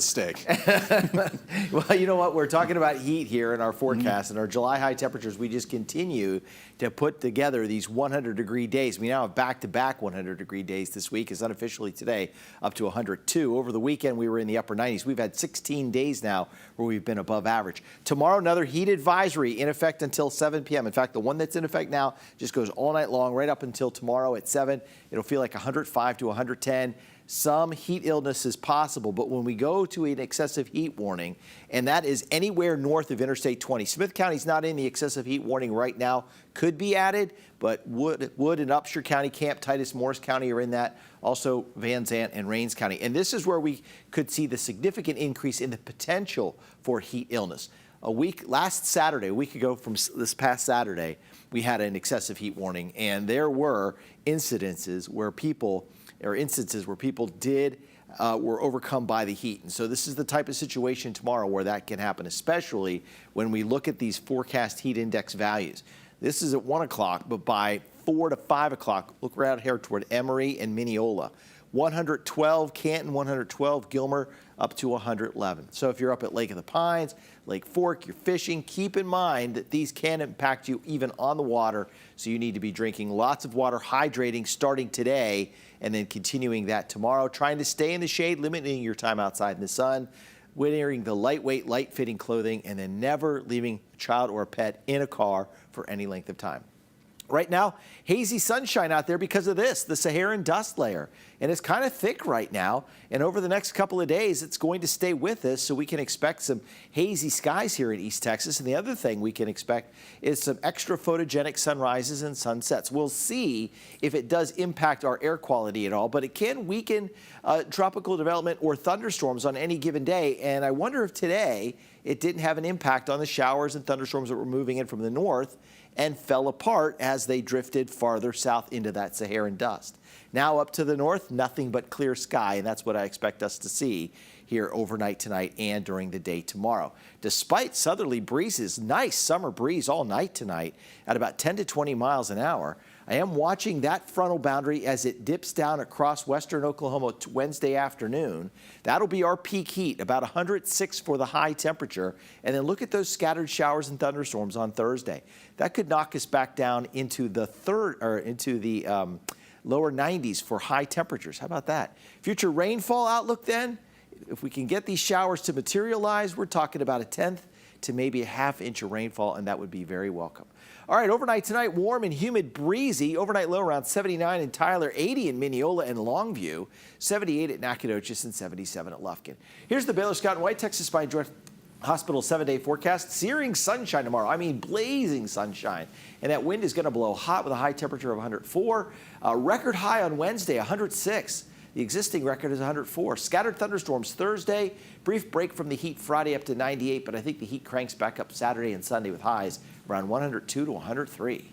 Steak. Well, you know what? We're talking about heat here in our forecast, and our July high temperatures. We just continue to put together these 100-degree days. We now have back-to-back 100-degree days this week. It's unofficially today up to 102. Over the weekend, we were in the upper 90s. We've had 16 days now where we've been above average. Tomorrow, another heat advisory in effect until 7 p.m. In fact, the one that's in effect now just goes all night long, right up until tomorrow at 7. It'll feel like 105 to 110. Some heat illness is possible, but when we go to an excessive heat warning, and that is anywhere north of Interstate 20, Smith County's not in the excessive heat warning right now, could be added, but Wood and Upshur County, Camp Titus, Morris County are in that, also Van Zant and Rains County. And this is where we could see the significant increase in the potential for heat illness. Last Saturday, a week ago from this past Saturday, we had an excessive heat warning, and there were instances where people were overcome by the heat. And so this is the type of situation tomorrow where that can happen, especially when we look at these forecast heat index values. This is at 1 o'clock, but by 4 to 5 o'clock, look right out here toward Emory and Mineola. 112 Canton, 112 Gilmer, up to 111. So if you're up at Lake of the Pines, Lake Fork, you're fishing, keep in mind that these can impact you even on the water. So you need to be drinking lots of water, hydrating starting today, and then continuing that tomorrow. Trying to stay in the shade, limiting your time outside in the sun, wearing the lightweight, light-fitting clothing, and then never leaving a child or a pet in a car for any length of time. Right now, hazy sunshine out there because of this, the Saharan dust layer. And it's kind of thick right now. And over the next couple of days, it's going to stay with us, so we can expect some hazy skies here in East Texas. And the other thing we can expect is some extra photogenic sunrises and sunsets. We'll see if it does impact our air quality at all, but it can weaken tropical development or thunderstorms on any given day. And I wonder if today it didn't have an impact on the showers and thunderstorms that were moving in from the north and fell apart as they drifted farther south into that Saharan dust. Now up to the north, nothing but clear sky, and that's what I expect us to see here overnight tonight and during the day tomorrow. Despite southerly breezes, nice summer breeze all night tonight at about 10 to 20 miles an hour. I am watching that frontal boundary as it dips down across western Oklahoma Wednesday afternoon. That'll be our peak heat, about 106 for the high temperature. And then look at those scattered showers and thunderstorms on Thursday. That could knock us back down into the lower 90s for high temperatures. How about that? Future rainfall outlook then, if we can get these showers to materialize, we're talking about a 1/10 to maybe a 1/2 inch of rainfall, and that would be very welcome. All right, overnight tonight, warm and humid, breezy. Overnight low around 79 in Tyler, 80 in Mineola and Longview, 78 at Nacogdoches, and 77 at Lufkin. Here's the Baylor Scott and White Texas Spine Joint Hospital 7-day forecast. Searing sunshine tomorrow. I mean, blazing sunshine. And that wind is going to blow hot with a high temperature of 104. Record high on Wednesday, 106. The existing record is 104. Scattered thunderstorms Thursday. Brief break from the heat Friday up to 98, but I think the heat cranks back up Saturday and Sunday with highs around 102 to 103.